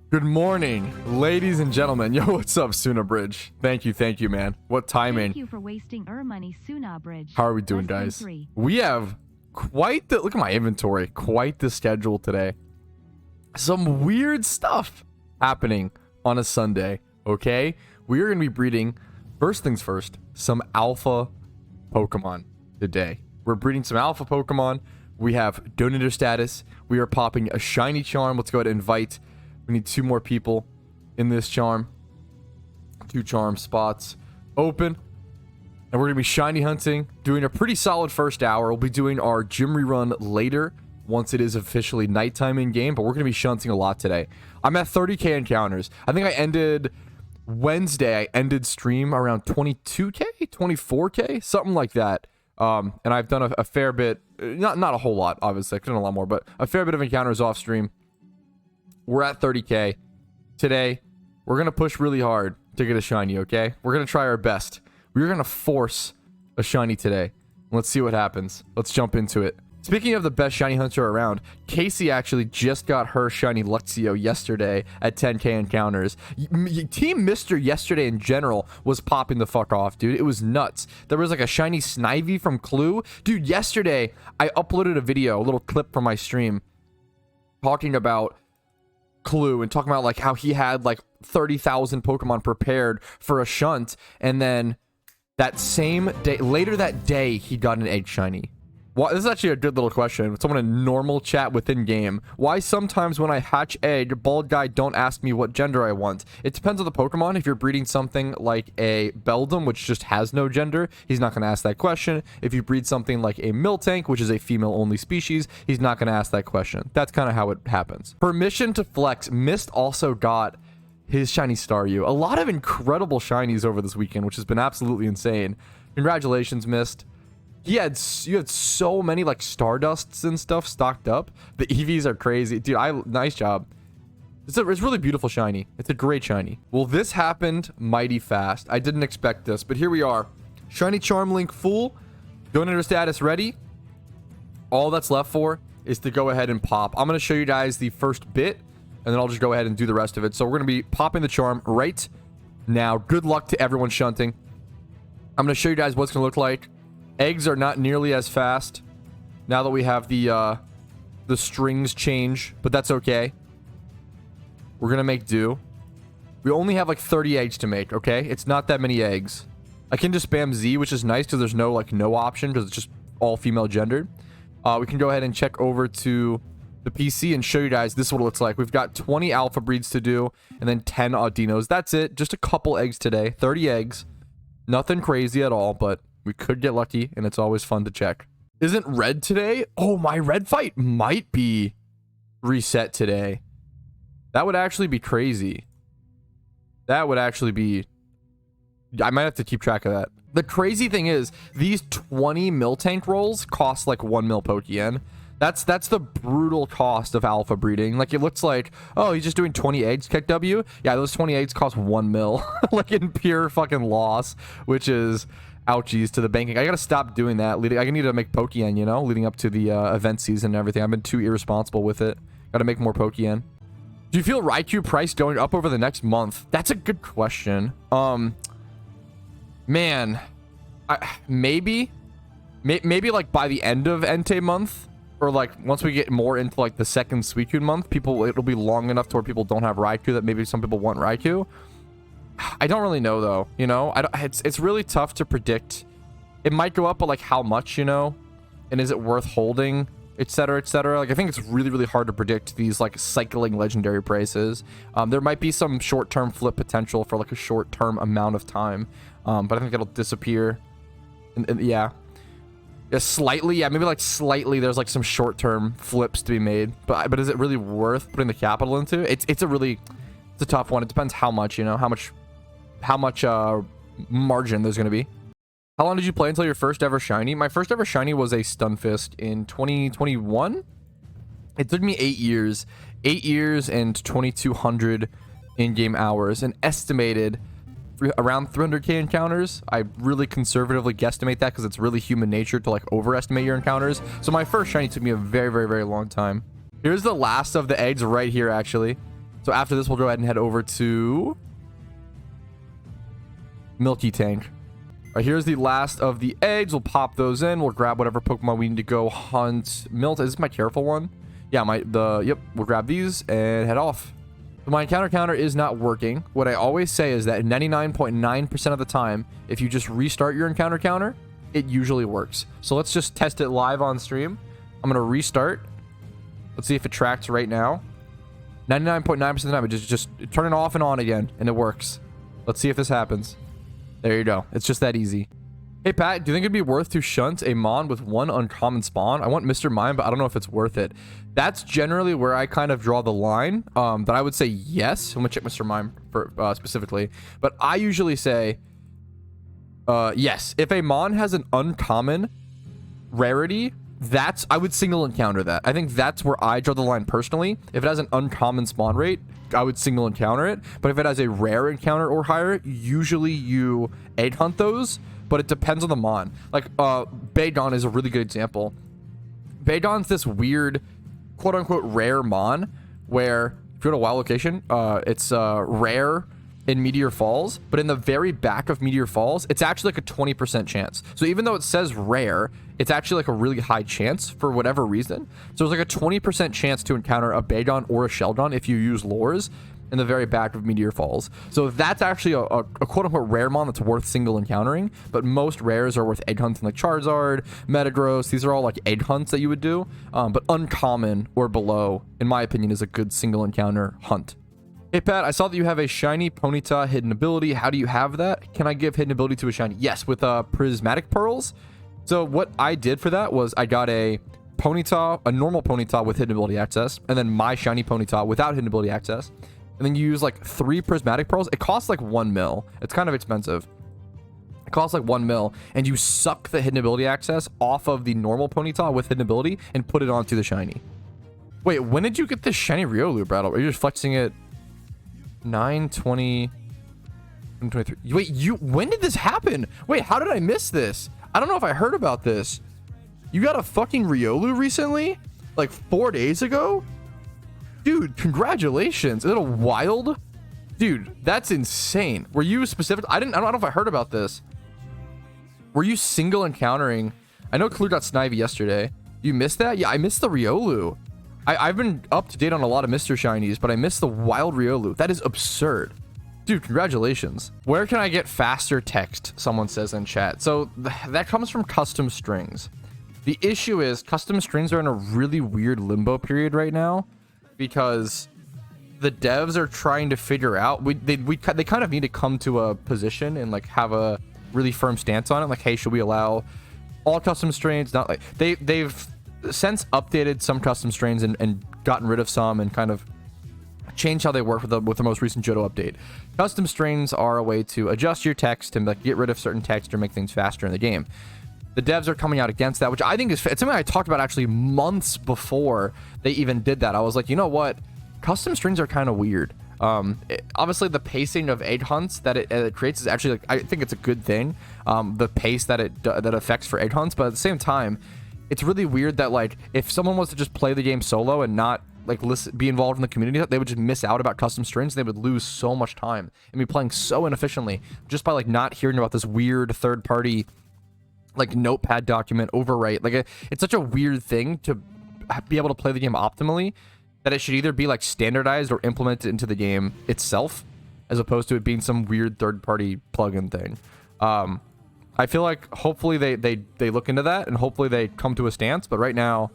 Good morning, ladies and gentlemen. Yo, what's up, Suna Bridge? Thank you, man. What timing? Thank you for wasting money, Suna Bridge. How are we doing, guys? We have quite the, look at my inventory, quite the schedule today. Some weird stuff happening on a Sunday, okay? We are going to be breeding, first things first, some alpha Pokemon today. We're breeding some alpha Pokemon. We have donator status. We are popping a shiny charm. Let's go ahead and invite. We need 2 more people in this charm. 2 charm spots open. And we're going to be shiny hunting, doing a pretty solid first hour. We'll be doing our gym rerun later once it is officially nighttime in game, but we're going to be shunting a lot today. I'm at 30k encounters. I think I ended Wednesday. I ended stream around 22k, 24k, something like that. And I've done a fair bit, not a whole lot, obviously. I could have done a lot more, but a fair bit of encounters off stream. We're at 30k. Today, we're going to push really hard to get a shiny, okay? We're going to try our best. We're going to force a shiny today. Let's see what happens. Let's jump into it. Speaking of the best shiny hunter around, Casey actually just got her shiny Luxio yesterday at 10k encounters. Team Mister yesterday in general was popping the fuck off, dude. It was nuts. There was like a shiny Snivy from Clue. Dude, yesterday, I uploaded a video, a little clip from my stream, talking about Clue and talking about like how he had like 30,000 Pokemon prepared for a shunt, and then that same day, later that day, he got an egg shiny. Well, this is actually a good little question. Someone in normal chat within game. Why sometimes when I hatch egg, bald guy don't ask me what gender I want? It depends on the Pokemon. If you're breeding something like a Beldum, which just has no gender, he's not going to ask that question. If you breed something like a Miltank, which is a female-only species, he's not going to ask that question. That's kind of how it happens. Permission to flex. Mist also got his shiny Staryu. A lot of incredible shinies over this weekend, which has been absolutely insane. Congratulations, Mist. You had so many like Stardusts and stuff stocked up. The EVs are crazy, dude. Nice job. It's really beautiful shiny. It's a great shiny. Well, this happened mighty fast. I didn't expect this, but here we are. Shiny charm link full. Donator status ready. All that's left for is to go ahead and pop. I'm gonna show you guys the first bit, and then I'll just go ahead and do the rest of it. So we're gonna be popping the charm right now. Good luck to everyone shunting. I'm gonna show you guys what's gonna look like. Eggs are not nearly as fast now that we have the strings change, but that's okay. We're gonna make do. We only have like 30 eggs to make, okay? It's not that many eggs. I can just spam Z, which is nice because there's no option because it's just all female gendered. We can go ahead and check over to the PC and show you guys this is what it looks like. We've got 20 alpha breeds to do and then 10 Audinos. That's it. Just a couple eggs today. 30 eggs. Nothing crazy at all, but we could get lucky, and it's always fun to check. Isn't red today? Oh, my red fight might be reset today. That would actually be crazy. That would actually be... I might have to keep track of that. The crazy thing is, these 20 Miltank rolls cost like 1 mil Pokeyen. That's the brutal cost of alpha breeding. Like, it looks like, oh, he's just doing 20 eggs, kick W? Yeah, those 20 eggs cost 1 mil. Like, in pure fucking loss, which is... ouchies to the banking. I gotta stop doing that. I need to make Pokeyen, you know, leading up to the event season and everything. I've been too irresponsible with it. Gotta make more Pokeyen. Do you feel Raikou price going up over the next month? That's a good question. Man, maybe like by the end of Entei month, or like once we get more into like the second Suicune month, it'll be long enough to where people don't have Raikou that maybe some people want Raikou. I don't really know though, you know. It's really tough to predict. It might go up, but like how much, you know, and is it worth holding, etc., etc. Like I think it's really hard to predict these like cycling legendary prices. There might be some short-term flip potential for like a short-term amount of time, but I think it'll disappear. And yeah, slightly, yeah, maybe like slightly. There's like some short-term flips to be made, but is it really worth putting the capital into? It's a tough one. It depends how much, you know, how much margin there's going to be. How long did you play until your first ever shiny? My first ever shiny was a Stunfisk in 2021. It took me 8 years. 8 years and 2,200 in-game hours. An estimated around 300k encounters. I really conservatively guesstimate that because it's really human nature to like overestimate your encounters. So my first shiny took me a very long time. Here's the last of the eggs right here, actually. So after this, we'll go ahead and head over to Miltank. All right, here's the last of the eggs. We'll pop those in. We'll grab whatever Pokemon we need to go hunt. Is this my careful one? Yeah, yep. We'll grab these and head off. So my encounter counter is not working. What I always say is that 99.9% of the time, if you just restart your encounter counter, it usually works. So let's just test it live on stream. I'm gonna restart. Let's see if it tracks right now. 99.9% of the time, it just turn it off and on again, and it works. Let's see if this happens. There you go. It's just that easy. Hey, Pat, do you think it'd be worth to shunt a Mon with one uncommon spawn? I want Mr. Mime, but I don't know if it's worth it. That's generally where I kind of draw the line. But I would say yes. I'm gonna check Mr. Mime for, specifically. But I usually say yes. If a Mon has an uncommon rarity, I would single encounter that. I think that's where I draw the line personally. If it has an uncommon spawn rate, I would single encounter it. But if it has a rare encounter or higher, usually you egg hunt those. But it depends on the Mon. Like, Baydon is a really good example. Baydon's this weird, quote-unquote, rare Mon, where, if you go to a wild location, it's rare in Meteor Falls, but in the very back of Meteor Falls, it's actually like a 20% chance. So even though it says rare, it's actually like a really high chance for whatever reason. So there's like a 20% chance to encounter a Baydon or a Sheldon if you use lures in the very back of Meteor Falls. So that's actually a quote-unquote rare Mon that's worth single encountering, but most rares are worth egg hunting, like Charizard, Metagross. These are all like egg hunts that you would do, but uncommon or below, in my opinion, is a good single encounter hunt. Hey, Pat, I saw that you have a shiny Ponyta hidden ability. How do you have that? Can I give hidden ability to a shiny? Yes, with prismatic pearls. So what I did for that was I got a Ponyta, a normal Ponyta with hidden ability access, and then my shiny Ponyta without hidden ability access. And then you use like 3 prismatic pearls. It costs like 1 mil. It's kind of expensive. It costs like 1 mil, and you suck the hidden ability access off of the normal Ponyta with hidden ability and put it onto the shiny. Wait, when did you get this shiny Riolu battle? Are you just flexing it? 9/20 23. Wait, when did this happen? Wait, how did I miss this? I don't know if I heard about this. You got a fucking Riolu recently? Like 4 days ago? Dude, congratulations. Is it a wild? Dude, that's insane. Were you specific? I don't know if I heard about this. Were you single encountering? I know Clue got Snivy yesterday. You missed that? Yeah, I missed the Riolu. I've been up to date on a lot of Mr. Shinies, but I missed the wild Riolu. That is absurd. Dude, congratulations. Where can I get faster text? Someone says in chat. So that comes from custom strings. The issue is custom strings are in a really weird limbo period right now because the devs are trying to figure out, they kind of need to come to a position and like have a really firm stance on it. Like, hey, should we allow all custom strings? Not like they've since updated some custom strains and gotten rid of some and kind of changed how they work with the most recent Johto update. Custom strains are a way to adjust your text and like get rid of certain text or make things faster in the game. The devs are coming out against that, which I think it's something I talked about actually months before they even did that. I was like, you know what? Custom strings are kind of weird. Obviously the pacing of egg hunts that it creates is actually, like, I think it's a good thing. The pace that that affects for egg hunts, but at the same time, it's really weird that like if someone was to just play the game solo and not like be involved in the community, they would just miss out about custom strings. They would lose so much time and be playing so inefficiently just by like not hearing about this weird third party like notepad document overwrite. Like it's such a weird thing to be able to play the game optimally that it should either be like standardized or implemented into the game itself as opposed to it being some weird third party plugin thing. I feel like hopefully they look into that and hopefully they come to a stance, but right now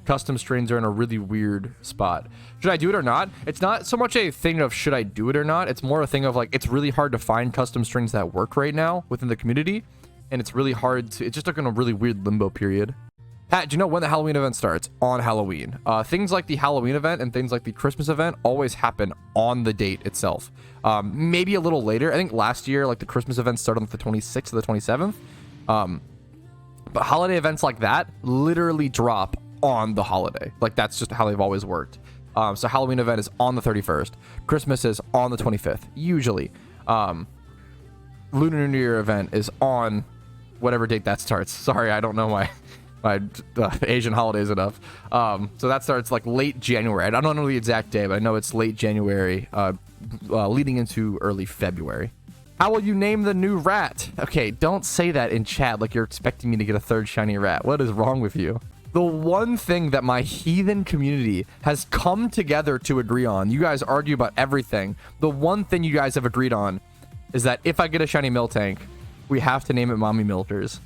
custom strings are in a really weird spot. Should I do it or not? It's not so much a thing of should I do it or not. It's more a thing of like it's really hard to find custom strings that work right now within the community, and it's really hard to, it's just like in a really weird limbo period. Pat, do you know when the Halloween event starts? On Halloween. Things like the Halloween event and things like the Christmas event always happen on the date itself. Maybe a little later. I think last year, like the Christmas event started on the 26th or the 27th. But holiday events like that literally drop on the holiday. Like that's just how they've always worked. So Halloween event is on the 31st. Christmas is on the 25th, usually. Lunar New Year event is on whatever date that starts. Sorry, I don't know Asian holidays enough. So that starts like late January. I don't know the exact day, but I know it's late January, leading into early February. How will you name the new rat? Okay, don't say that in chat like you're expecting me to get a third shiny rat. What is wrong with you? The one thing that my heathen community has come together to agree on, you guys argue about everything. The one thing you guys have agreed on is that if I get a shiny Miltank, we have to name it Mommy Milkers.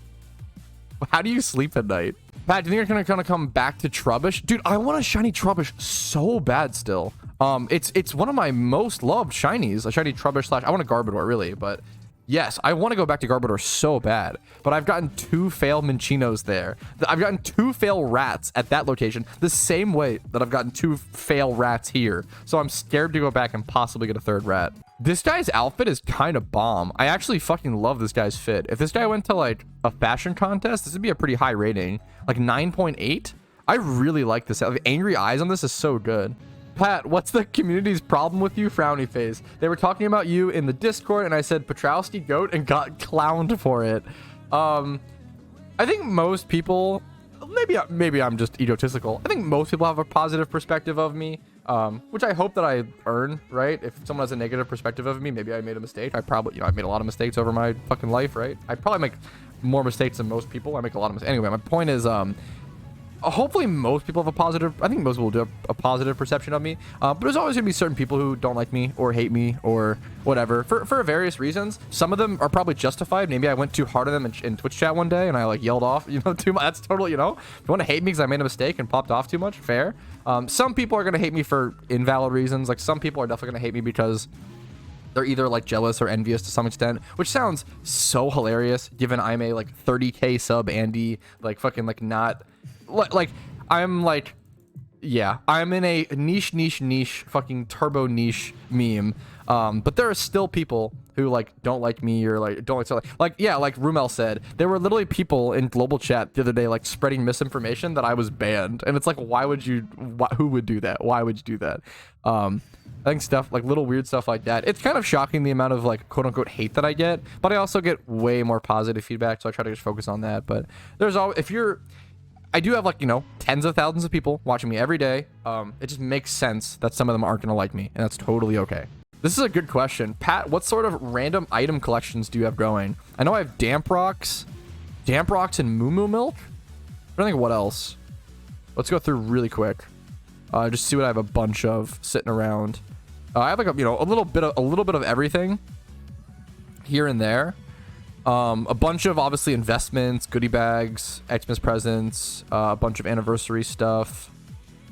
How do you sleep at night? Pat, do you think you're gonna come back to Trubbish? Dude, I want a shiny Trubbish so bad still. It's one of my most loved shinies, a shiny Trubbish / I want a Garbodor really, but yes, I want to go back to Garbodor so bad. But I've gotten 2 fail Minchinos there. I've gotten 2 fail rats at that location the same way that I've gotten 2 fail rats here. So I'm scared to go back and possibly get a 3rd rat. This guy's outfit is kind of bomb. I actually fucking love this guy's fit. If this guy went to like a fashion contest, this would be a pretty high rating. Like 9.8. I really like this. The angry eyes on this is so good. Pat, what's the community's problem with you? Frowny face. They were talking about you in the Discord, and I said Patrouski goat and got clowned for it. I think most people, maybe I'm just egotistical. I think most people have a positive perspective of me, which I hope that I earn, right? If someone has a negative perspective of me, maybe I made a mistake. I probably, I've made a lot of mistakes over my fucking life, right? I probably make more mistakes than most people. I make a lot of mistakes. Anyway, my point is, hopefully most people have a positive, I think most people do have a positive perception of me, but there's always gonna be certain people who don't like me or hate me or whatever for various reasons. Some of them are probably justified. Maybe I went too hard on them in Twitch chat one day and I like yelled off, too much. That's totally, if you want to hate me because I made a mistake and popped off too much, fair. Some people are gonna hate me for invalid reasons. Like some people are definitely gonna hate me because they're either like jealous or envious to some extent, which sounds so hilarious given I'm a like 30k sub Andy, like fucking like not like I'm like, yeah, I'm in a niche fucking turbo niche meme, but there are still people who like don't like me or like don't like yeah, like Rumel said, there were literally people in global chat the other day like spreading misinformation that I was banned, and it's like, why would you, who would do that? Why would you do that? I think stuff like little weird stuff like that, it's kind of shocking the amount of like quote unquote hate that I get, but I also get way more positive feedback, so I try to just focus on that. But there's always, I do have like, tens of thousands of people watching me every day. It just makes sense that some of them aren't gonna like me, and that's totally okay. This is a good question. Pat, what sort of random item collections do you have going? I know I have Damp Rocks and Moo Moo Milk. I don't think what else. Let's go through really quick. Just see what I have a bunch of sitting around. I have like a little bit of everything here and there. A bunch of obviously investments, goodie bags, Xmas presents, a bunch of anniversary stuff,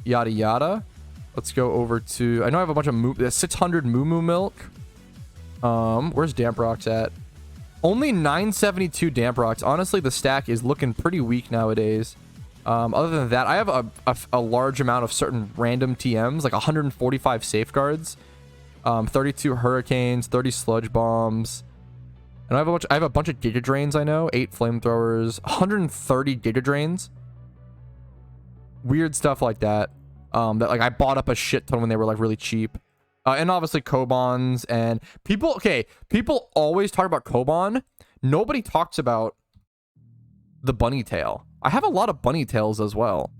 yada yada. Let's go over to, I know I have a bunch of 600 Moo Moo Milk. Where's Damp Rocks at? Only 972 Damp Rocks. Honestly, the stack is looking pretty weak nowadays. Other than that, I have a large amount of certain random TMs, like 145 safeguards, 32 hurricanes, 30 sludge bombs. And I have a bunch of Giga Drains, I know. 8 flamethrowers, 130 Giga Drains. Weird stuff like that. That like I bought up a shit ton when they were like really cheap. And obviously Kobans and people always talk about Koban. Nobody talks about the bunny tail. I have a lot of bunny tails as well.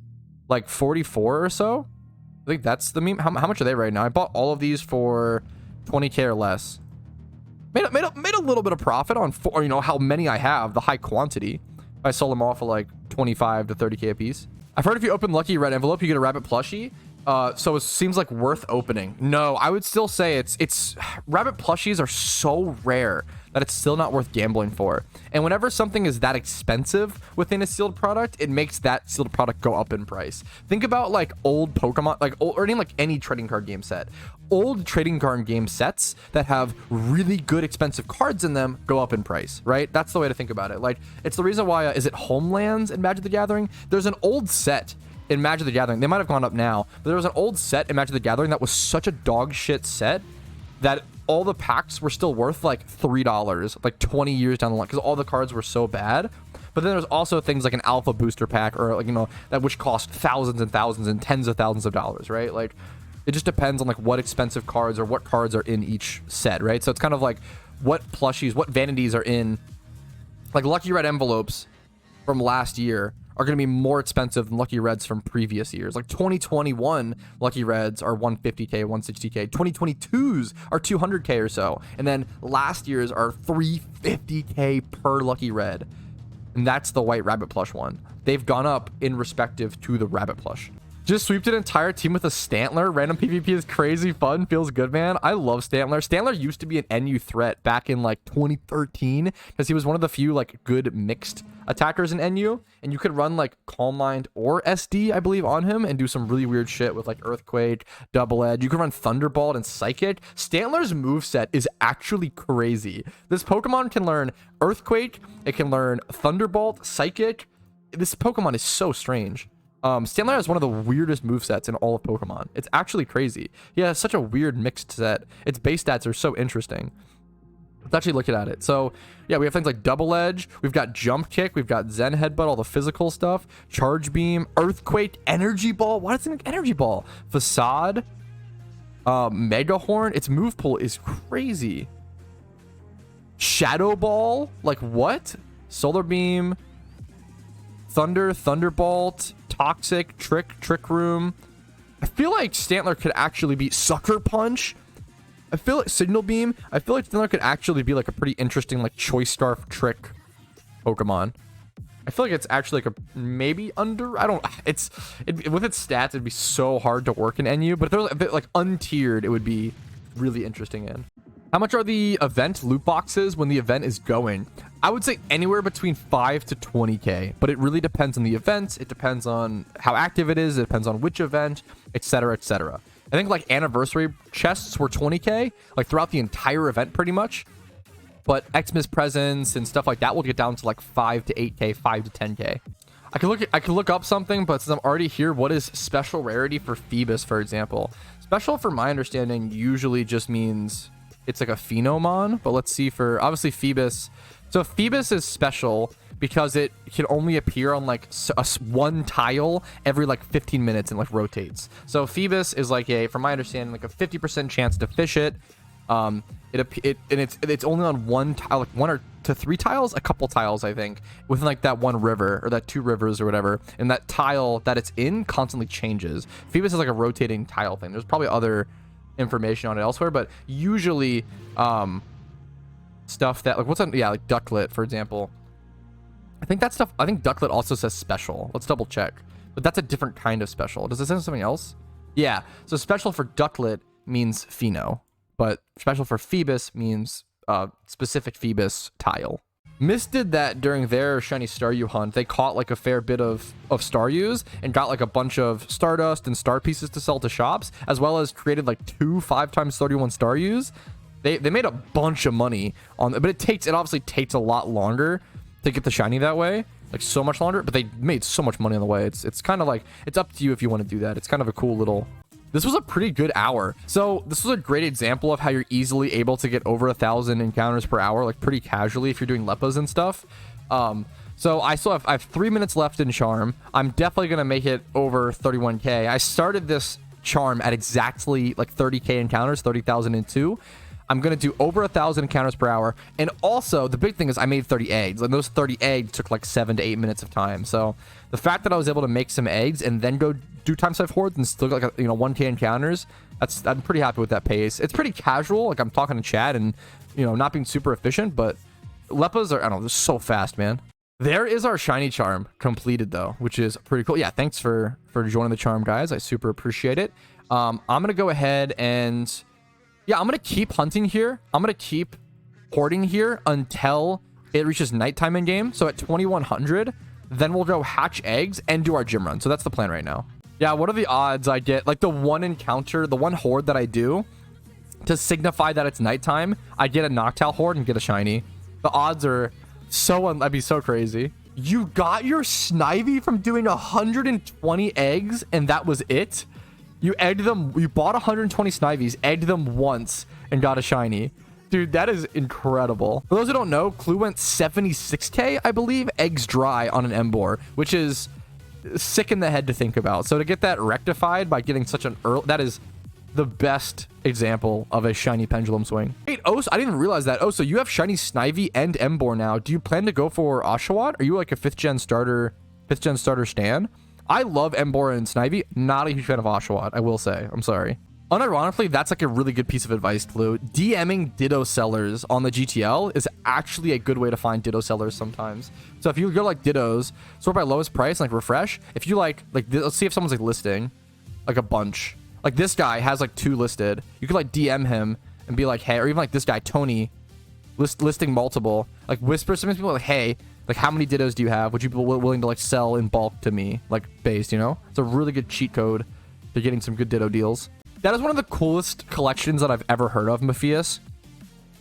Like 44 or so. I think that's the meme. How much are they right now? I bought all of these for 20k or less. Made a little bit of profit on how many I have, the high quantity. I sold them off for like 25 to 30k a piece. I've heard if you open Lucky Red Envelope, you get a rabbit plushie. So it seems like worth opening. No, I would still say it's rabbit plushies are so rare that it's still not worth gambling for. And whenever something is that expensive within a sealed product, it makes that sealed product go up in price. Think about like old Pokemon, or any trading card game set. Old trading card game sets that have really good expensive cards in them go up in price, right? That's the way to think about it. Like, it's the reason why, is it Homelands in Magic the Gathering? There's an old set in Magic the Gathering. They might have gone up now, but there was an old set in Magic the Gathering that was such a dog shit set that all the packs were still worth like $3, like 20 years down the line, because all the cards were so bad. But then there's also things like an alpha booster pack, or like, that which cost thousands and thousands and tens of thousands of dollars, right? Like, it just depends on like what expensive cards or what cards are in each set, right? So it's kind of like what plushies, what vanities are in. Like Lucky Red Envelopes from last year are going to be more expensive than Lucky Reds from previous years. Like 2021 Lucky Reds are 150k, 160k. 2022s are 200k or so. And then last year's are 350k per Lucky Red. And that's the white rabbit plush one. They've gone up in respective to the rabbit plush. Just sweeped an entire team with a Stantler. Random PvP is crazy fun. Feels good, man. I love Stantler. Stantler used to be an NU threat back in like 2013 because he was one of the few like good mixed attackers in NU. And you could run like Calm Mind or SD, I believe, on him and do some really weird shit with like Earthquake, Double Edge. You could run Thunderbolt and Psychic. Stantler's moveset is actually crazy. This Pokemon can learn Earthquake. It can learn Thunderbolt, Psychic. This Pokemon is so strange. Stantler has one of the weirdest movesets in all of Pokemon. It's actually crazy. He has such a weird mixed set. Its base stats are so interesting. Let's actually look at it. So, yeah, we have things like Double Edge. We've got Jump Kick. We've got Zen Headbutt, all the physical stuff. Charge Beam, Earthquake, Energy Ball. Why does it make Energy Ball? Facade, Mega Horn. Its move pool is crazy. Shadow Ball. Like, what? Solar Beam, Thunder, Thunderbolt, Toxic, Trick Room. I feel like Stantler could actually be Sucker Punch. I feel like Signal Beam. I feel like Stantler could actually be like a pretty interesting like Choice Scarf Trick Pokemon. I feel like it's actually like a maybe under. I don't. With its stats, it'd be so hard to work in NU. But if they're a bit like untiered, it would be really interesting in. How much are the event loot boxes when the event is going? I would say anywhere between 5 to 20k, but it really depends on the event. It depends on how active it is. It depends on which event, etc., etc. I think like anniversary chests were 20k, like throughout the entire event pretty much. But Xmas presents and stuff like that will get down to like 5 to 8k, 5 to 10k. I could look up something, but since I'm already here, what is special rarity for Phoebus, for example? Special, from my understanding, usually just means it's like a Phenomon, but let's see for obviously Phoebus. So Phoebus is special because it can only appear on like one tile every like 15 minutes and like rotates. So Phoebus is like from my understanding, like a 50% chance to fish it. It's only on one tile, like 1 to 3 tiles, a couple tiles, I think, within like that one river or that 2 rivers or whatever. And that tile that it's in constantly changes. Phoebus is like a rotating tile thing. There's probably other information on it elsewhere, but usually stuff that like like Ducklet, for example. I think Ducklet also says special. Let's double check, but that's a different kind of special. Does it say something else? Yeah, so special for Ducklet means Pheno, but special for Phoebus means specific Phoebus tile. Mist did that during their shiny Staryu hunt. They caught like a fair bit of Staryus and got like a bunch of Stardust and Star Pieces to sell to shops, as well as created like 2 5x31 Staryus. They made a bunch of money on it, but it obviously takes a lot longer to get the shiny that way, like so much longer, but they made so much money on the way. It's kind of like, it's up to you if you want to do that. It's kind of a cool little. This was a pretty good hour. So this was a great example of how you're easily able to get over 1,000 encounters per hour, like pretty casually if you're doing Leppas and stuff. So I have 3 minutes left in Charm. I'm definitely going to make it over 31k. I started this Charm at exactly like 30k encounters, 30,002. I'm going to do over 1,000 encounters per hour. And also, the big thing is I made 30 eggs. And those 30 eggs took like 7 to 8 minutes of time. So the fact that I was able to make some eggs and then go do times 5 hordes and still get like 1k encounters, I'm pretty happy with that pace. It's pretty casual. Like I'm talking to chat and, not being super efficient. But Leppas are, I don't know, they're so fast, man. There is our shiny Charm completed though, which is pretty cool. Yeah, thanks for joining the Charm, guys. I super appreciate it. I'm going to go ahead and... yeah, I'm going to keep hunting here. I'm going to keep hoarding here until it reaches nighttime in game. So at 2100, then we'll go hatch eggs and do our gym run. So that's the plan right now. Yeah, what are the odds I get like the one encounter, the one horde that I do to signify that it's nighttime? I get a Noctowl horde and get a shiny. The odds are that'd be so crazy. You got your Snivy from doing 120 eggs and that was it? You egged them. You bought 120 Snivies, egged them once, and got a shiny. Dude, that is incredible. For those who don't know, Clue went 76k, I believe, eggs dry on an Emboar, which is sick in the head to think about. So to get that rectified by getting such an early... that is the best example of a shiny pendulum swing. Wait, I didn't even realize that. So you have shiny Snivy and Emboar now. Do you plan to go for Oshawott? Are you like a 5th gen starter 5th gen starter Stan. I love Embora and Snivy. Not a huge fan of Oshawott, I will say. I'm sorry. Unironically, that's like a really good piece of advice, Blue. DMing Ditto sellers on the GTL is actually a good way to find Ditto sellers sometimes. So if you go like Dittos, sort by lowest price, like refresh. If you like let's see if someone's like listing like a bunch. Like this guy has like 2 listed. You could like DM him and be like, hey, or even like this guy, Tony, listing multiple. Like whisper some people like, hey, like how many Dittos do you have? Would you be willing to like sell in bulk to me, like based, you know? It's a really good cheat code to getting some good Ditto deals. That is one of the coolest collections that I've ever heard of, Mephius.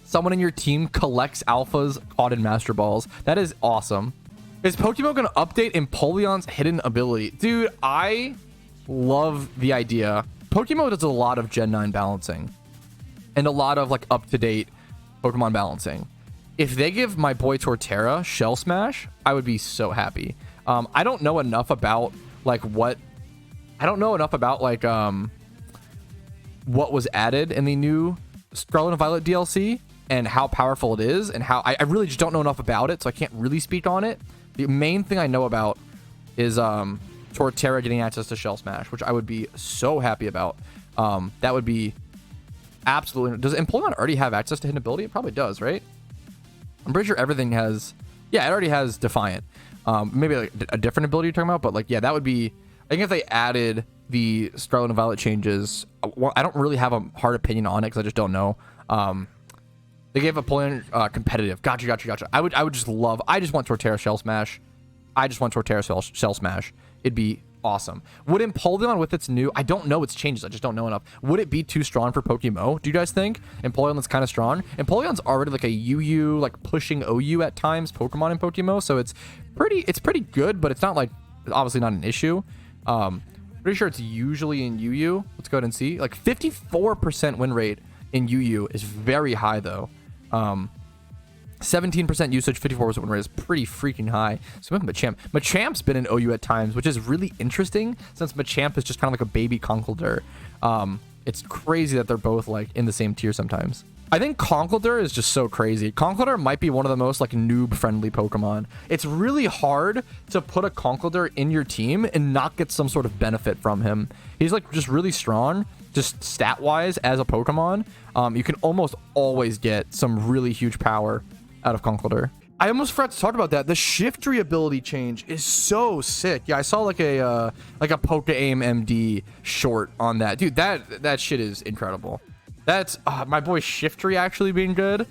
Someone in your team collects alphas caught in Master Balls. That is awesome. Is Pokemon going to update Empoleon's hidden ability? Dude, I love the idea. Pokemon does a lot of Gen 9 balancing and a lot of like up-to-date Pokemon balancing. If they give my boy Torterra Shell Smash, I would be so happy. I don't know enough about like what was added in the new Scarlet and Violet DLC and how powerful it is, and how I really just don't know enough about it, so I can't really speak on it. The main thing I know about is Torterra getting access to Shell Smash, which I would be so happy about. That would be absolutely... Does Empoleon already have access to hidden ability? It probably does, right? I'm pretty sure everything has... Yeah, it already has Defiant. Maybe like a different ability you're talking about, but like, yeah, that would be... I think if they added the Scarlet and Violet changes, I don't really have a hard opinion on it because I just don't know. They gave Empoleon competitive. Gotcha. I would just love... I just want Torterra Shell Smash. Shell Smash. It'd be awesome. Would Empoleon with its new... I don't know its changes. I just don't know enough. Would it be too strong for PokeMMO? Do you guys think? Empoleon that's kind of strong. Empoleon's already like a UU, like pushing OU at times Pokemon in PokeMMO, so it's pretty good, but it's not like... Obviously not an issue. Pretty sure it's usually in UU. Let's go ahead and see. Like 54% win rate in UU is very high though. 17% usage, 54% win rate is pretty freaking high. So Machamp. Machamp's been in OU at times, which is really interesting since Machamp is just kind of like a baby Conkeldurr. It's crazy that they're both like in the same tier sometimes. I think Conkeldurr is just so crazy. Conkeldurr might be one of the most like noob-friendly Pokemon. It's really hard to put a Conkeldurr in your team and not get some sort of benefit from him. He's like just really strong, just stat-wise as a Pokemon. You can almost always get some really huge power out of Conkeldurr. I almost forgot to talk about that. The Shiftry ability change is so sick. Yeah, I saw like a Pokeaim MD short on that. Dude, that shit is incredible. That's my boy Shiftry actually being good.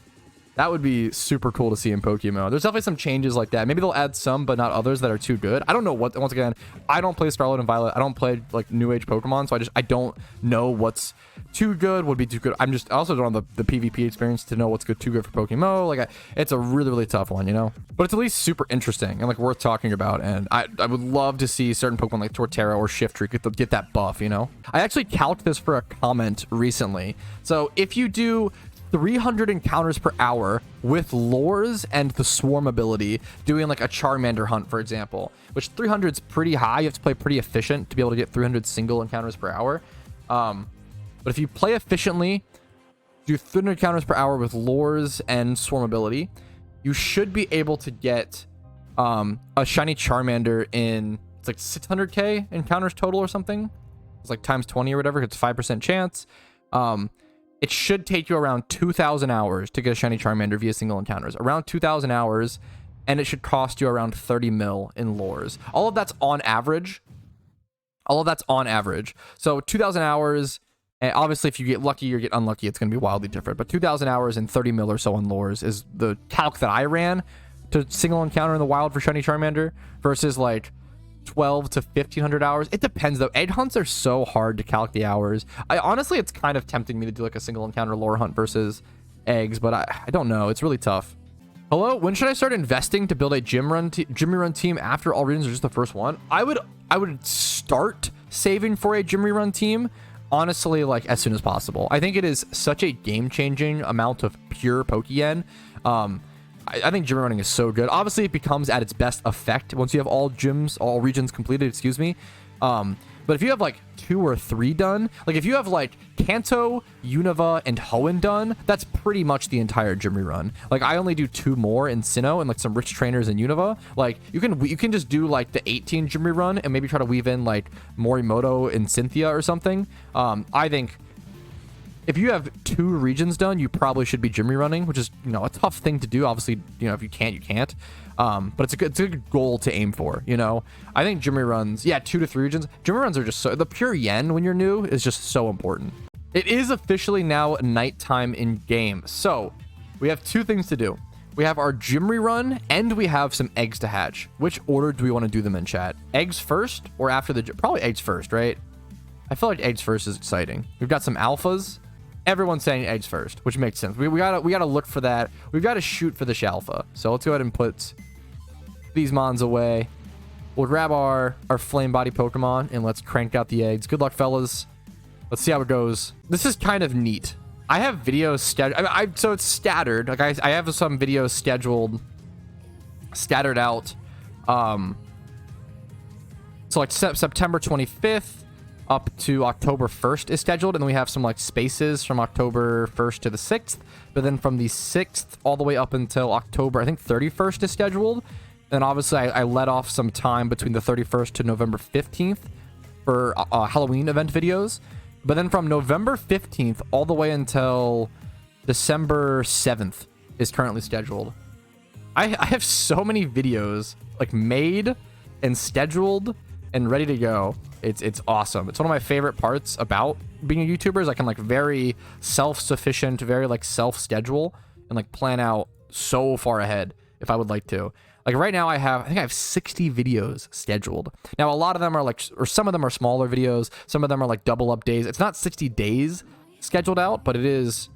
That would be super cool to see in PokeMMO. There's definitely some changes like that. Maybe they'll add some, but not others that are too good. I don't know what. Once again, I don't play Scarlet and Violet. I don't play like new age Pokemon, so I don't know what's too good, would be too good. I also don't have the PvP experience to know what's too good for PokeMMO. Like it's a really tough one, you know. But it's at least super interesting and like worth talking about. And I would love to see certain Pokemon like Torterra or Shiftry get that buff, you know. I actually calced this for a comment recently. So if you do 300 encounters per hour with lures and the swarm ability, doing like a Charmander hunt, for example, which 300 is pretty high. You have to play pretty efficient to be able to get 300 single encounters per hour. But if you play efficiently, do 300 encounters per hour with lures and swarm ability, you should be able to get a shiny Charmander in, it's like 600k encounters total or something. It's like times 20 or whatever. It's 5% chance. It should take you around 2,000 hours to get a shiny Charmander via single encounters. Around 2,000 hours, and it should cost you around 30 mil in lures. All of that's on average. So 2,000 hours, and obviously if you get lucky or get unlucky, it's going to be wildly different. But 2,000 hours and 30 mil or so on lures is the calc that I ran to single encounter in the wild for shiny Charmander versus like 12 to 1,500 hours. It depends though. Egg hunts are so hard to calc the hours. Honestly, it's kind of tempting me to do like a single encounter lore hunt versus eggs, but I don't know. It's really tough. Hello, when should I start investing to build a gym run team after all regions or just the first one? I would start saving for a gym run team, honestly, like as soon as possible. I think it is such a game-changing amount of pure Pokeyen. I think gym running is so good. Obviously, it becomes at its best effect once you have all regions completed, excuse me. But if you have like 2 or 3 done, like if you have like Kanto, Unova, and Hoenn done, that's pretty much the entire gym rerun. Like I only do 2 more in Sinnoh and like some rich trainers in Unova. Like you can just do like the 18 gym rerun and maybe try to weave in like Morimoto and Cynthia or something. I think if you have 2 regions done, you probably should be gym rerunning, which is, you know, a tough thing to do. Obviously, you know, if you can't, you can't. But it's a good goal to aim for, you know. I think gym reruns, yeah, 2 to 3 regions. Gym reruns are just so, the pure yen when you're new is just so important. It is officially now nighttime in game. So we have 2 things to do. We have our gym rerun and we have some eggs to hatch. Which order do we want to do them in, chat? Eggs first or after the, probably eggs first, right? I feel like eggs first is exciting. We've got some alphas. Everyone's saying eggs first, which makes sense. We gotta look for that. We've got to shoot for the Shalpha. So let's go ahead and put these Mons away. We'll grab our flame body Pokemon and let's crank out the eggs. Good luck, fellas. Let's see how it goes. This is kind of neat. I have videos scheduled. So it's scattered. Like I have some videos scheduled, scattered out. So like September 25th. Up to October 1st is scheduled, and then we have some like spaces from October 1st to the 6th, but then from the 6th all the way up until October, I think 31st is scheduled. Then obviously I let off some time between the 31st to November 15th for Halloween event videos, but then from November 15th all the way until December 7th is currently scheduled. I have so many videos like made and scheduled and ready to go. It's awesome. It's one of my favorite parts about being a YouTuber is I can like very self-sufficient, very like self-schedule and like plan out so far ahead if I would like to. Like right now I think I have 60 videos scheduled. Now a lot of them are like, or some of them are smaller videos. Some of them are like double up days. It's not 60 days scheduled out, but it is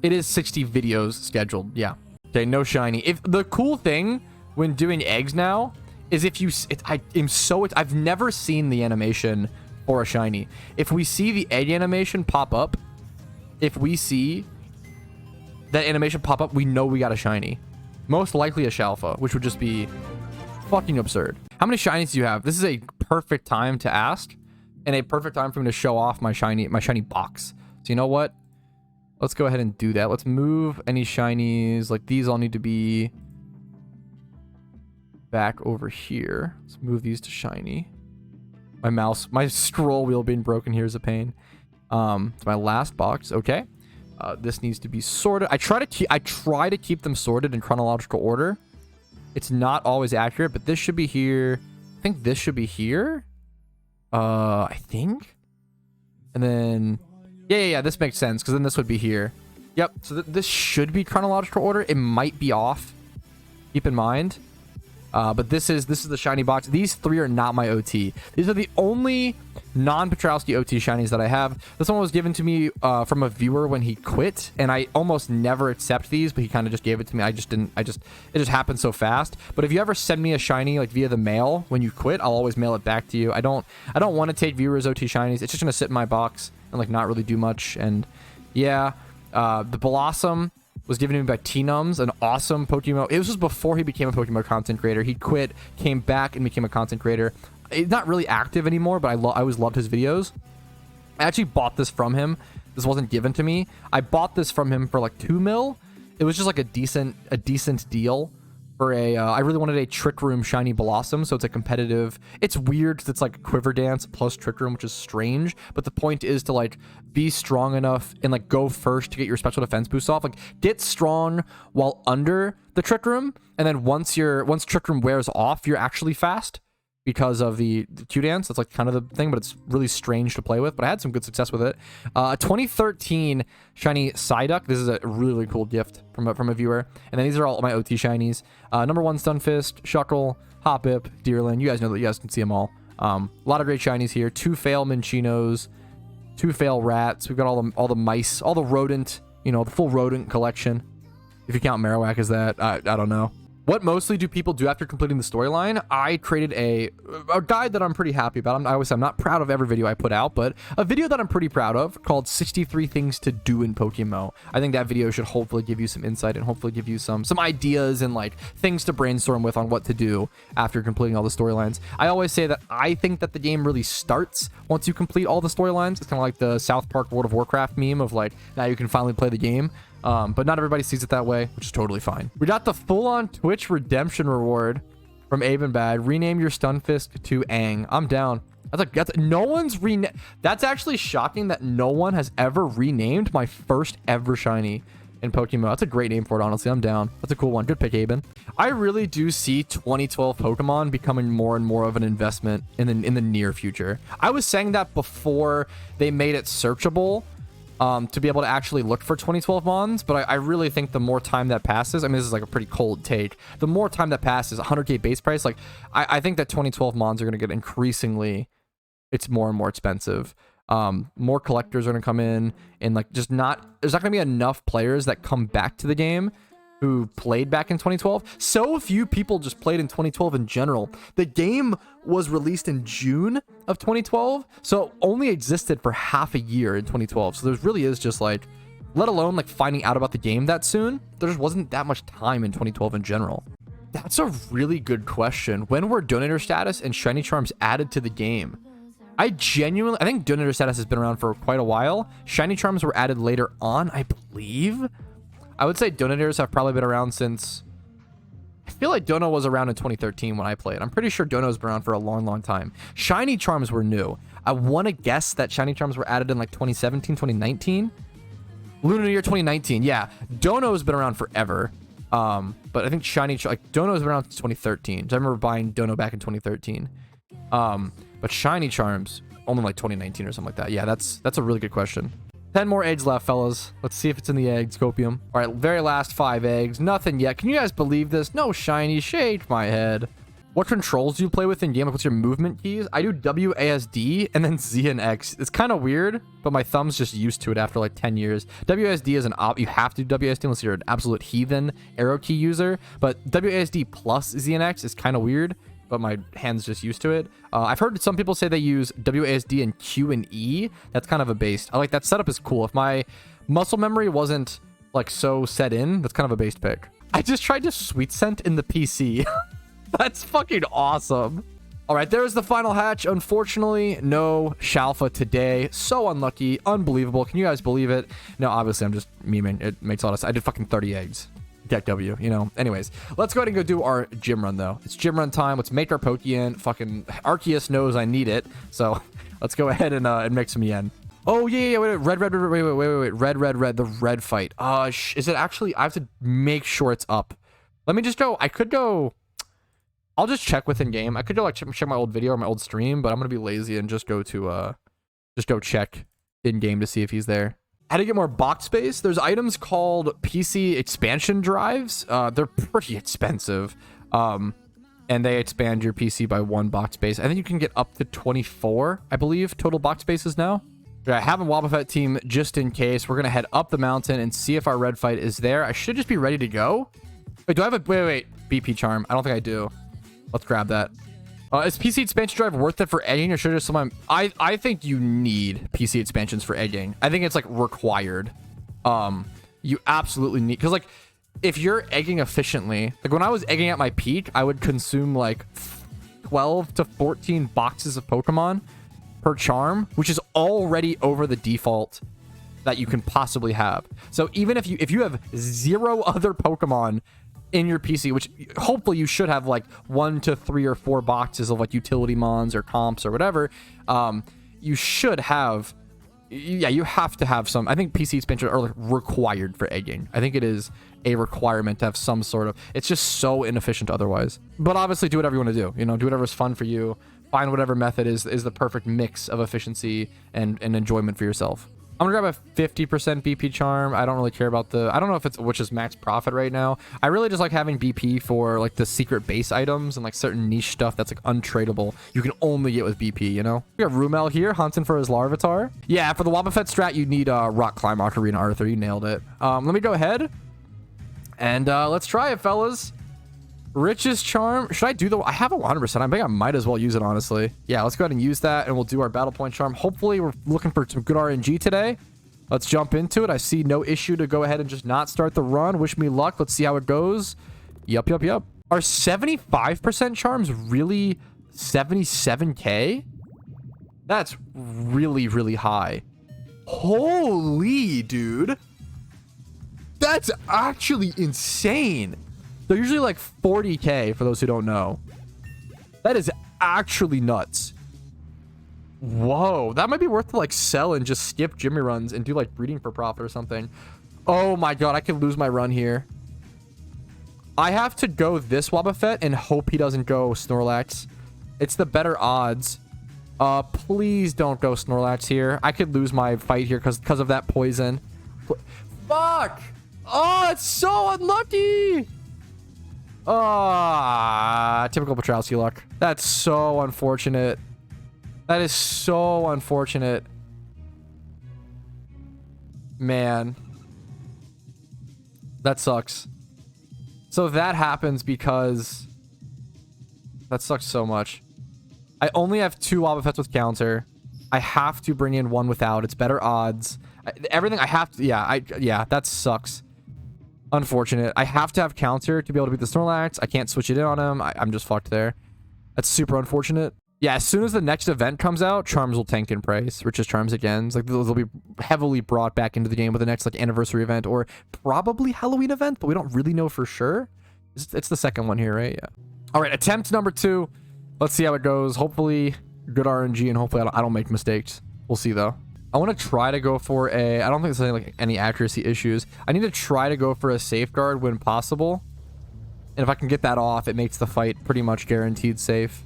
60 videos scheduled. Yeah. Okay, no shiny. If the cool thing when doing eggs now is if you, I've never seen the animation for a shiny. If we see the egg animation pop up, if we see that animation pop up, we know we got a shiny. Most likely a Shalpha, which would just be fucking absurd. How many shinies do you have? This is a perfect time to ask and a perfect time for me to show off my shiny box. So you know what? Let's go ahead and do that. Let's move any shinies. Like these all need to be back over here. Let's move these to shiny. My scroll wheel being broken here is a pain. It's my last box. Okay. This needs to be sorted. I try to keep them sorted in chronological order. It's not always accurate, but this should be here. I think this should be here. I think. And then yeah, this makes sense because then this would be here. Yep. So this should be chronological order. It might be off. Keep in mind. But this is the shiny box. These 3 are not my OT. These are the only non-Patrouski OT shinies that I have. This one was given to me from a viewer when he quit, and I almost never accept these, but he kind of just gave it to me. It just happened so fast. But if you ever send me a shiny like via the mail when you quit, I'll always mail it back to you. I don't want to take viewers OT shinies. It's just gonna sit in my box and like not really do much. And yeah, the Blossom was given to me by T-Nums, an awesome PokeMMO. It was just before he became a PokeMMO content creator. He quit, came back, and became a content creator. He's not really active anymore, but I always loved his videos. I actually bought this from him. This wasn't given to me. I bought this from him for like 2 mil. It was just like a decent deal for a. I really wanted a Trick Room shiny Blossom, so it's a competitive. It's weird because it's like Quiver Dance plus Trick Room, which is strange. But the point is to like be strong enough and like go first to get your special defense boost off. Like get strong while under the Trick Room, and then once Trick Room wears off, you're actually fast because of the Q-Dance. That's like kind of the thing, but it's really strange to play with. But I had some good success with it. 2013 shiny Psyduck. This is a really cool gift from a viewer. And then these are all my OT shinies. Number 1 Stunfisk, Shuckle, Hoppip, Deerland. You guys know that. You guys can see them all. A lot of great shinies here. 2 fail Minchinos, 2 fail Rats. We've got all the mice, all the rodent, you know, the full rodent collection. If you count Marowak as that, I don't know. What mostly do people do after completing the storyline? I created a guide that I'm pretty happy about. I'm not proud of every video I put out, but a video that I'm pretty proud of called 63 Things to Do in PokeMMO. I think that video should hopefully give you some insight and hopefully give you some ideas and like things to brainstorm with on what to do after completing all the storylines. I always say that I think that the game really starts once you complete all the storylines. It's kind of like the South Park World of Warcraft meme of like, now you can finally play the game. But not everybody sees it that way, which is totally fine. We got the full-on Twitch redemption reward from Abenbad. Rename your Stunfisk to Aang. I'm down. That's actually shocking that no one has ever renamed my first ever shiny in PokeMMO. That's a great name for it, honestly. I'm down. That's a cool one. Good pick, Aben. I really do see 2012 Pokemon becoming more and more of an investment in the near future. I was saying that before they made it searchable, to be able to actually look for 2012 Mons, but I really think the more time that passes, I mean, this is like a pretty cold take, the more time that passes, 100k base price, like I think that 2012 Mons are going to get increasingly, it's more and more expensive. More collectors are going to come in, and like there's not going to be enough players that come back to the game who played back in 2012. So few people just played in 2012 in general. The game was released in June of 2012, so only existed for half a year in 2012. So there really is just like, let alone like finding out about the game that soon, there just wasn't that much time in 2012 in general. That's a really good question. When were donator status and shiny charms added to the game? I think donator status has been around for quite a while. Shiny charms were added later on, I believe. I would say donators have probably been around since... I feel like Dono was around in 2013 when I played. I'm pretty sure Dono's been around for a long, long time. Shiny charms were new. I want to guess that shiny charms were added in like 2017, 2019. Lunar New Year 2019. Yeah, Dono's been around forever. But I think Dono's been around since 2013. I remember buying Dono back in 2013. But shiny charms only like 2019 or something like that. Yeah, that's a really good question. 10 more eggs left, fellas. Let's see if it's in the egg scopium. All right, very last 5 eggs. Nothing yet. Can you guys believe this? No shiny. Shake my head. What controls do you play with in game? Like, what's your movement keys? I do WASD and then Z and X. It's kind of weird, but my thumb's just used to it after like 10 years. WASD is you have to do WASD unless you're an absolute heathen arrow key user. But WASD plus Z and X is kind of weird, but my hand's just used to it. I've heard some people say they use WASD and Q and E. That's kind of a based. I like that setup is cool. If my muscle memory wasn't like so set in, that's kind of a based pick. I just tried to sweet scent in the PC. That's fucking awesome. All right, there's the final hatch. Unfortunately, no Shalpha today. So unlucky. Unbelievable. Can you guys believe it? No, obviously, I'm just memeing. It makes a lot of sense. I did fucking 30 eggs. Deck W, you know. Anyways, let's go ahead and go do our gym run, though. It's gym run time. Let's make our Pokeyen. Fucking Arceus knows I need it. So let's go ahead and make some yen. Oh, yeah. Wait. Red. Red. The red fight. Is it actually? I have to make sure it's up. Let me just go. I could go. I'll just check within game. I could go like check my old video or my old stream, but I'm gonna be lazy and just go check in game to see if he's there. How to get more box space? There's items called PC expansion drives. They're pretty expensive, and they expand your PC by 1 box space. I think you can get up to 24, I believe, total box spaces now. I have a Wobbuffet team just in case. We're gonna head up the mountain and see if our red fight is there. I should just be ready to go. Wait, do I have a wait BP charm? I don't think I do. Let's grab that. Is PC expansion drive worth it for egging, or should I just someone? I think you need PC expansions for egging. I think it's like required. You absolutely need, because like if you're egging efficiently, like when I was egging at my peak, I would consume like 12 to 14 boxes of Pokemon per charm, which is already over the default that you can possibly have. So even if you have 0 other Pokemon in your PC, which hopefully you should have like 1 to 3 or 4 boxes of like utility mons or comps or whatever, you should have, you have to have some. I think PC expansion are like required for egging. I think it is a requirement to have some sort of, it's just so inefficient otherwise. But obviously do whatever you want to do, you know, do whatever's fun for you. Find whatever method is the perfect mix of efficiency and enjoyment for yourself. I'm gonna grab a 50% BP charm. I don't really care about I don't know if it's which is max profit right now. I really just like having BP for like the secret base items and like certain niche stuff that's like untradeable. You can only get with BP, you know? We got Rumel here hunting for his Larvitar. Yeah, for the Wobbuffet strat, you need Rock Climb Ocarina Arthur. You nailed it. Let me go ahead and let's try it, fellas. Richest charm. Should I do the... I have a 100%. I think I might as well use it, honestly. Yeah, let's go ahead and use that, and we'll do our battle point charm. Hopefully, we're looking for some good RNG today. Let's jump into it. I see no issue to go ahead and just not start the run. Wish me luck. Let's see how it goes. Yup. Are 75% charms really 77k? That's really, really high. Holy, dude. That's actually insane. They're usually like 40k for those who don't know. That is actually nuts. Whoa, that might be worth to like sell and just skip Jimmy runs and do like breeding for profit or something. Oh my god, I could lose my run here. I have to go this Wobbuffet and hope he doesn't go Snorlax. It's the better odds. Please don't go Snorlax here. I could lose my fight here because of that poison. Fuck! Oh, it's so unlucky! Ah, typical Patrouski luck. That's so unfortunate. That is so unfortunate. Man. That sucks. So that happens because... That sucks so much. I only have 2 Wobbuffets with counter. I have to bring in 1 without. It's better odds. Everything I have to... Yeah, that sucks. Unfortunate. I have to have counter to be able to beat the Snorlax. I can't switch it in on him. I'm just fucked there. That's super unfortunate. Yeah, as soon as the next event comes out, charms will tank in price. Richest charms again. It's like they'll be heavily brought back into the game with the next like anniversary event or probably Halloween event, but we don't really know for sure. It's the second one here, right? Yeah. All right, attempt number 2. Let's see how it goes. Hopefully good RNG and hopefully I don't make mistakes. We'll see though. I want to try to go for a... I don't think there's any accuracy issues. I need to try to go for a safeguard when possible. And if I can get that off, it makes the fight pretty much guaranteed safe.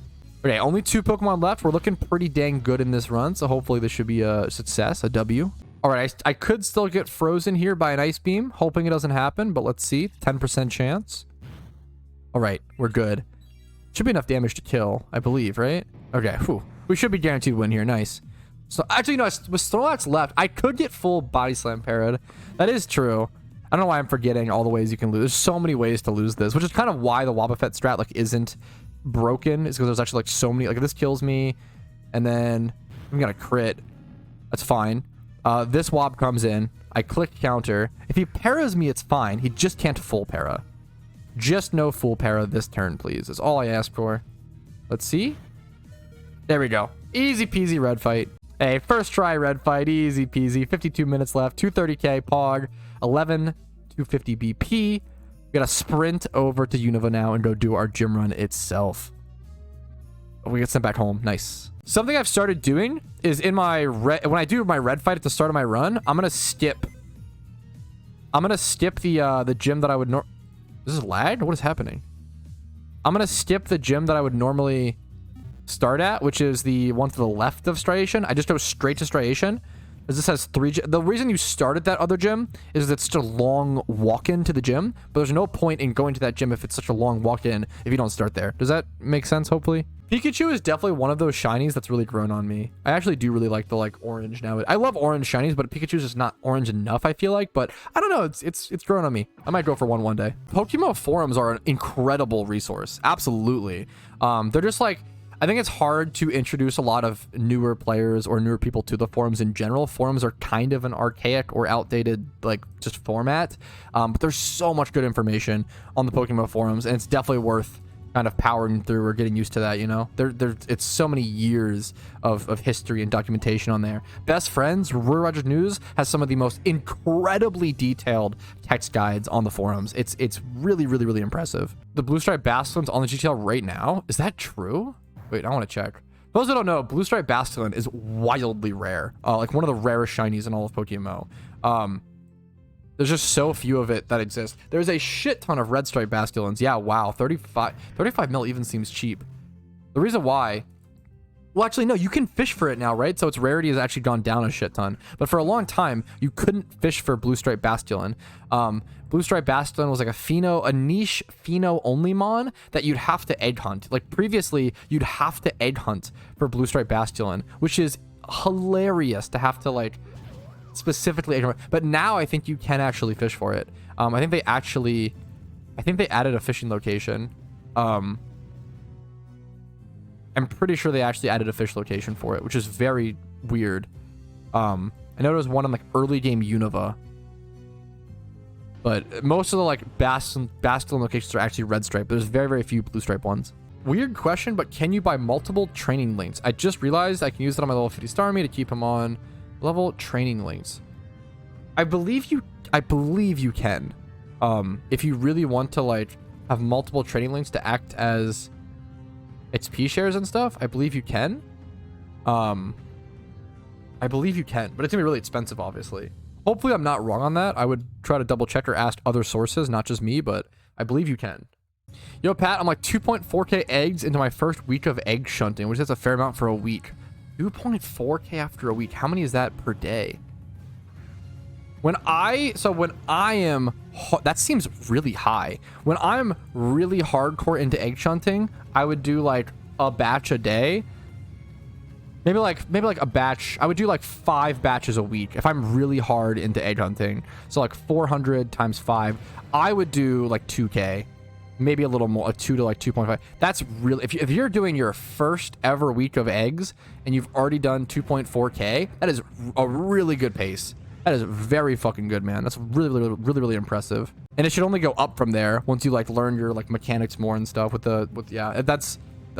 Okay, only 2 Pokemon left. We're looking pretty dang good in this run. So hopefully this should be a success, a W. All right, I could still get frozen here by an Ice Beam. Hoping it doesn't happen, but let's see. 10% chance. All right, we're good. Should be enough damage to kill, I believe, right? Okay, whew. We should be guaranteed win here. Nice. So actually, no, with Snorlax left, I could get full Body Slam parried. That is true. I don't know why I'm forgetting all the ways you can lose. There's so many ways to lose this, which is kind of why the Wobbuffet strat like isn't broken. Is because there's actually like so many. Like if this kills me, and then I'm gonna crit. That's fine. This Wob comes in. I click counter. If he paras me, it's fine. He just can't full para. Just no full para this turn, please. That's all I ask for. Let's see. There we go. Easy peasy red fight. Hey, first try red fight, easy peasy. 52 minutes left, 230k Pog, 11, 250 BP. We gotta sprint over to Unova now and go do our gym run itself. We get sent back home. Nice. Something I've started doing is in my when I do my red fight at the start of my run, I'm gonna skip the gym that I would This is lag? What is happening? I'm gonna skip the gym that I would normally start at, which is the one to the left of Striation. I just go straight to Striation, as this has 3 the reason you start at that other gym is it's such a long walk-in to the gym, but there's no point in going to that gym if it's such a long walk-in if you don't start there. Does that make sense, hopefully? Pikachu is definitely one of those shinies that's really grown on me. I actually do really like the orange now. I love orange shinies, but Pikachu's just not orange enough, I feel like. But I don't know, it's grown on me. I might go for one day. PokeMMO forums are an incredible resource. Absolutely. They're just like, I think it's hard to introduce a lot of newer players or newer people to the forums in general. Forums are kind of an archaic or outdated, just format. But there's so much good information on the PokeMMO forums, and it's definitely worth kind of powering through or getting used to that, you know? It's so many years of history and documentation on there. Best Friends, Roy Rogers News, has some of the most incredibly detailed text guides on the forums. It's really, really, really impressive. The Blue Stripe Basculin's on the GTL right now. Is that true? Wait, I want to check. For those who don't know, Blue Stripe Basculin is wildly rare. Like one of the rarest shinies in all of PokeMMO. There's just so few of it that exist. There's a shit ton of Red Stripe Basculins. Yeah, wow. 35 mil even seems cheap. The reason why... Well, actually, no, you can fish for it now, right? So its rarity has actually gone down a shit ton. But for a long time, you couldn't fish for Blue Stripe Basculin. Blue Stripe Basculin was like a niche Pheno only mon that you'd have to egg hunt. Like previously, you'd have to egg hunt for Blue Stripe Basculin, which is hilarious to have to specifically egg hunt. But now I think you can actually fish for it. I think they added a fishing location. I'm pretty sure they actually added a fish location for it, which is very weird. I know there was one in like early game Unova, but most of the like Basculin locations are actually red stripe. There's very, very few blue stripe ones. Weird question, but can you buy multiple training links? I just realized I can use it on my level 50 star army to keep him on level training links. I believe you can. If you really want to like have multiple training links to act as XP shares and stuff, I believe you can. I believe you can, but it's gonna be really expensive, obviously. Hopefully I'm not wrong on that. I would try to double check or ask other sources, not just me, but I believe you can. Yo, Pat, I'm like 2.4k eggs into my first week of egg shunting, which is a fair amount for a week. 2.4k after a week. How many is that per day? That seems really high. When I'm really hardcore into egg shunting, I would do like a batch a day. Maybe like a batch. I would do like 5 batches a week if I'm really hard into egg hunting. So like 400 times 5. I would do like 2k. Maybe a little more, a 2 to like 2.5. That's really, if you're doing your first ever week of eggs and you've already done 2.4k, that is a really good pace. That is very fucking good, man. That's really impressive. And it should only go up from there once you like learn your like mechanics more and stuff yeah, that's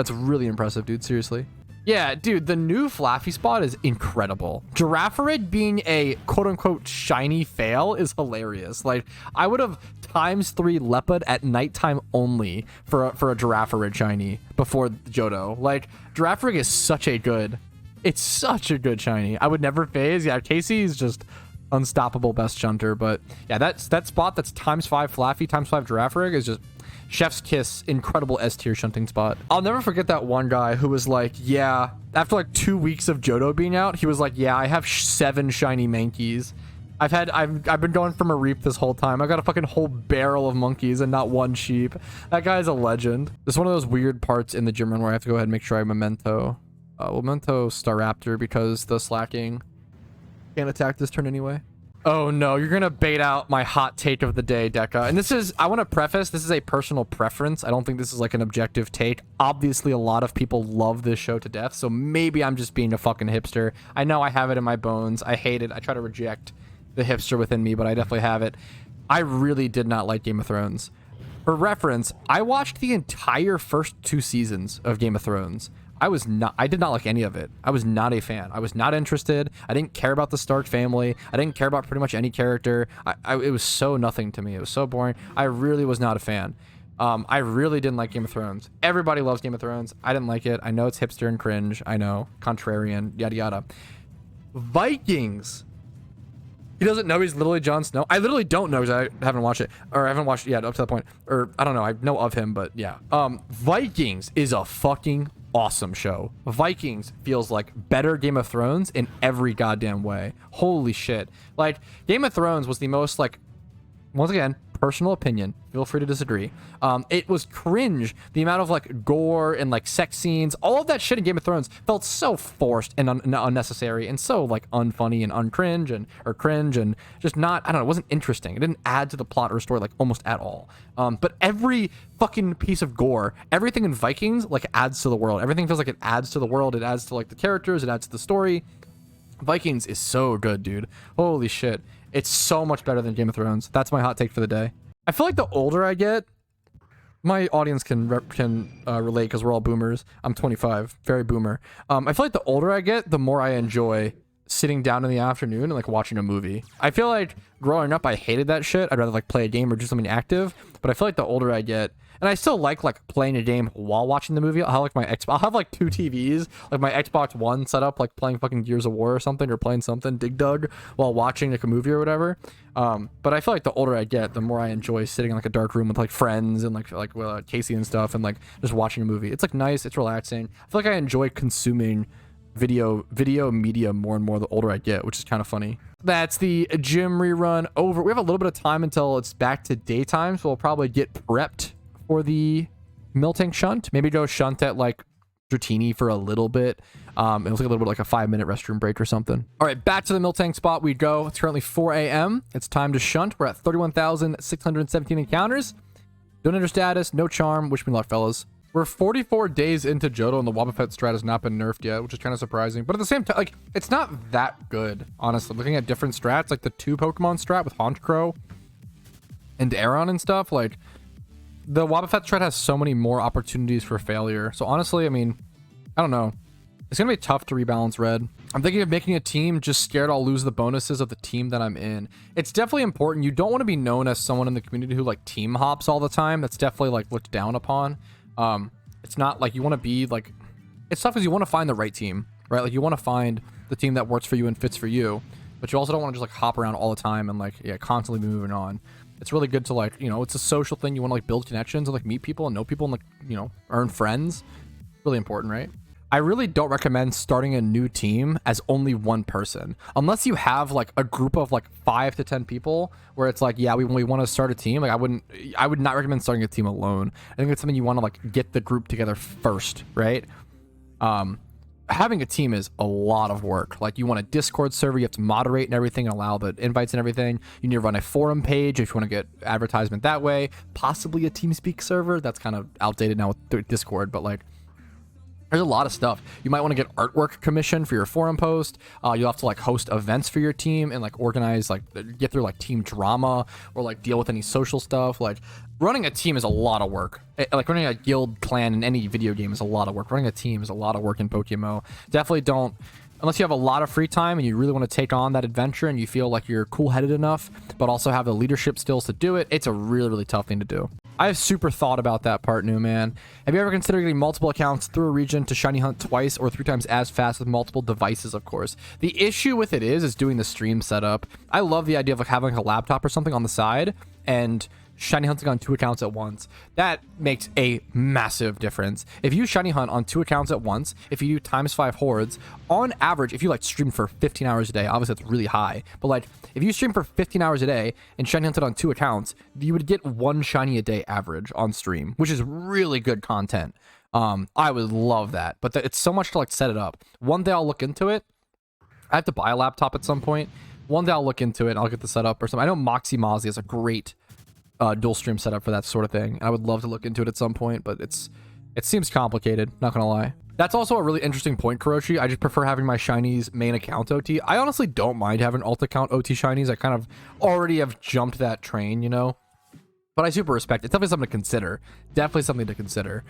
really impressive, dude. Seriously. Yeah, dude, the new Flaffy spot is incredible. Girafarid being a quote-unquote shiny fail is hilarious. Like, I would have ×3 Leopard at nighttime only for a Girafarid shiny before Johto. Like, Girafarig is such a good shiny. I would never phase. Yeah, Casey is just unstoppable best shunter. But yeah, that spot that's ×5 Flaffy, ×5 Girafarig is just chef's kiss. Incredible S tier shunting spot. I'll never forget that one guy who was like, yeah, after like 2 weeks of Johto being out, he was like, yeah, I have 7 shiny Mankeys. I've been going from a reap this whole time. I got a fucking whole barrel of monkeys and not one sheep. That guy's a legend. This is one of those weird parts in the gym run where I have to go ahead and make sure I memento. Memento Staraptor because the slacking can't attack this turn anyway. Oh no, you're gonna bait out my hot take of the day, Deca. And this is, I want to preface, this is a personal preference. I don't think this is like an objective take. Obviously, a lot of people love this show to death, so maybe I'm just being a fucking hipster. I know I have it in my bones. I hate it. I try to reject the hipster within me, but I definitely have it. I really did not like Game of Thrones. For reference, I watched the entire first 2 seasons of Game of Thrones. I did not like any of it. I was not a fan. I was not interested. I didn't care about the Stark family. I didn't care about pretty much any character. It was so nothing to me. It was so boring. I really was not a fan. I really didn't like Game of Thrones. Everybody loves Game of Thrones. I didn't like it. I know it's hipster and cringe. I know. Contrarian. Yada yada. Vikings. He doesn't know he's literally Jon Snow. I literally don't know because I haven't watched it. Or I haven't watched it yet up to that point. Or I don't know. I know of him, but yeah. Vikings is a fucking awesome show. Vikings feels like better Game of Thrones in every goddamn way. Holy shit. Like, Game of Thrones was the most, like, once again, personal opinion, feel free to disagree. It was cringe. The amount of like gore and like sex scenes, all of that shit in Game of Thrones felt so forced and unnecessary and so like unfunny and uncringe or cringe and just not, I don't know, it wasn't interesting. It didn't add to the plot or story like almost at all. But every fucking piece of gore, everything in Vikings like adds to the world. Everything feels like it adds to the world. It adds to like the characters. It adds to the story. Vikings is so good, dude. Holy shit. It's so much better than Game of Thrones. That's my hot take for the day. I feel like the older I get, my audience can relate because we're all boomers. I'm 25, very boomer. I feel like the older I get, the more I enjoy sitting down in the afternoon and like watching a movie. I feel like growing up, I hated that shit. I'd rather like play a game or do something active. But I feel like the older I get, and I still like playing a game while watching the movie. I'll have like my I'll have like 2 TVs, like my Xbox One set up, like playing fucking Gears of War or something, or playing something, Dig Dug, while watching like a movie or whatever. But I feel like the older I get, the more I enjoy sitting in like a dark room with like friends and like Casey and stuff, and like just watching a movie. It's like nice, it's relaxing. I feel like I enjoy consuming video media more and more the older I get, which is kind of funny. That's the gym rerun over. We have a little bit of time until it's back to daytime, so we'll probably get prepped for the Miltank Shunt. Maybe go shunt at like Dratini for a little bit. It'll take a little bit like a 5-minute restroom break or something. All right, back to the Miltank spot we go. It's currently 4 a.m. It's time to shunt. We're at 31,617 encounters. Donator status, no charm. Wish me luck, fellas. We're 44 days into Johto, and the Wobbuffet strat has not been nerfed yet, which is kind of surprising. But at the same time, like, it's not that good, honestly. Looking at different strats, like the 2 Pokemon strat with Honchkrow and Aeron and stuff, like, the Wobbuffet strat has so many more opportunities for failure. So honestly, I mean, I don't know. It's going to be tough to rebalance red. I'm thinking of making a team, just scared I'll lose the bonuses of the team that I'm in. It's definitely important. You don't want to be known as someone in the community who, like, team hops all the time. That's definitely, like, looked down upon. It's not like you want to be, like... It's tough because you want to find the right team, right? Like, you want to find the team that works for you and fits for you. But you also don't want to just, like, hop around all the time and, like, yeah, constantly be moving on. It's really good to, like, you know, it's a social thing. You want to, like, build connections and, like, meet people and know people and, like, you know, earn friends. Really important, right? I really don't recommend starting a new team as only one person. Unless you have, like, a group of, like, 5 to 10 people where it's like, yeah, we want to start a team. Like, I would not recommend starting a team alone. I think it's something you want to, like, get the group together first, right? Having a team is a lot of work. Like, you want a Discord server, you have to moderate and everything and allow the invites and everything. You need to run a forum page if you want to get advertisement that way. Possibly a TeamSpeak server. That's kind of outdated now with Discord, but, like, there's a lot of stuff. You might want to get artwork commission for your forum post. You'll have to, like, host events for your team and, like, organize, like, get through, like, team drama or, like, deal with any social stuff. Like, running a team is a lot of work. Like, running a guild clan in any video game is a lot of work. Running a team is a lot of work in PokeMMO. Definitely don't, unless you have a lot of free time and you really want to take on that adventure and you feel like you're cool-headed enough, but also have the leadership skills to do it, it's a really, really tough thing to do. I have super thought about that part, new man. Have you ever considered getting multiple accounts through a region to shiny hunt twice or 3 times as fast with multiple devices, of course? The issue with it is doing the stream setup. I love the idea of, like, having, like, a laptop or something on the side and shiny hunting on 2 accounts at once. That makes a massive difference. If you shiny hunt on 2 accounts at once, if you do ×5 hordes, on average, if you, like, stream for 15 hours a day, obviously that's really high, but, like, if you stream for 15 hours a day and shiny hunted on 2 accounts, you would get 1 shiny a day average on stream, which is really good content. I would love that, but it's so much to, like, set it up. One day I'll look into it. I have to buy a laptop at some point. One day I'll look into it and I'll get the setup or something. I know Moxie Mozzie is a great dual stream setup for that sort of thing. I would love to look into it at some point, but it seems complicated, not gonna lie. That's also a really interesting point, Kuroshi. I just prefer having my shinies main account OT. I honestly don't mind having alt account OT shinies. I kind of already have jumped that train, you know? But I super respect it. It's definitely something to consider. Definitely something to consider.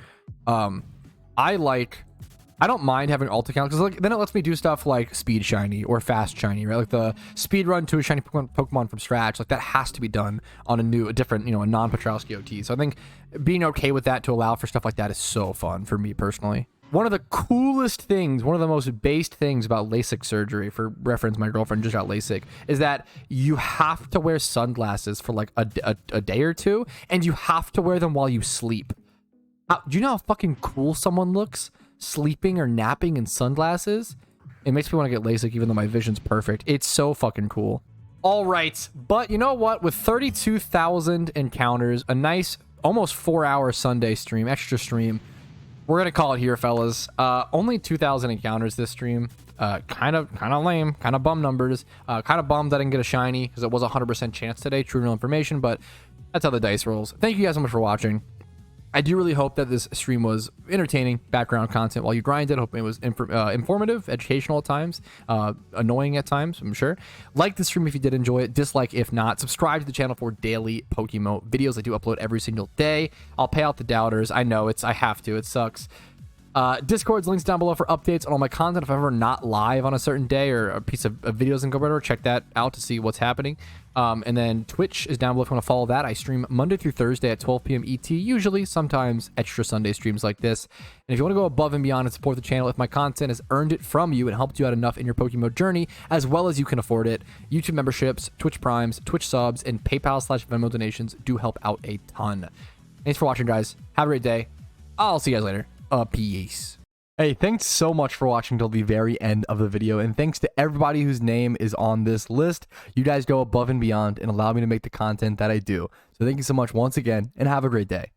I don't mind having alt account because, like, then it lets me do stuff like speed shiny or fast shiny, right? Like the speed run to a shiny Pokemon from scratch, like that has to be done on a different, you know, a non-Patrouski OT. So I think being okay with that to allow for stuff like that is so fun for me personally. One of the coolest things, one of the most based things about LASIK surgery, for reference, my girlfriend just got LASIK, is that you have to wear sunglasses for like a day or two, and you have to wear them while you sleep. Do you know how fucking cool someone looks sleeping or napping in sunglasses? It makes me want to get LASIK even though my vision's perfect. It's so fucking cool. All right, but you know what? With 32,000 encounters, a nice almost 4-hour Sunday stream, extra stream, we're gonna call it here, fellas. Only 2,000 encounters this stream. Kind of lame, kind of bum numbers. Kind of bummed I didn't get a shiny because it was a 100% chance today, true real information, but that's how the dice rolls. Thank you guys so much for watching. I do really hope that this stream was entertaining background content while you grinded. Hope it was informative, educational at times, annoying at times, I'm sure. Like the stream if you did enjoy it. Dislike if not. Subscribe to the channel for daily PokeMMO videos. I do upload every single day. I'll pay out the doubters. I know I have to. It sucks. Discord's links down below for updates on all my content. If I'm ever not live on a certain day or a piece of videos and go whatever, check that out to see what's happening. And then Twitch is down below if you want to follow that. I stream Monday through Thursday at 12 p.m. ET, usually, sometimes extra Sunday streams like this. And if you want to go above and beyond and support the channel, if my content has earned it from you and helped you out enough in your PokeMMO journey, as well as you can afford it, YouTube memberships, Twitch Primes, Twitch subs, and PayPal/Venmo donations do help out a ton. Thanks for watching, guys. Have a great day. I'll see you guys later. Peace. Hey, thanks so much for watching till the very end of the video, and thanks to everybody whose name is on this list. You guys go above and beyond and allow me to make the content that I do. So thank you so much once again, and have a great day.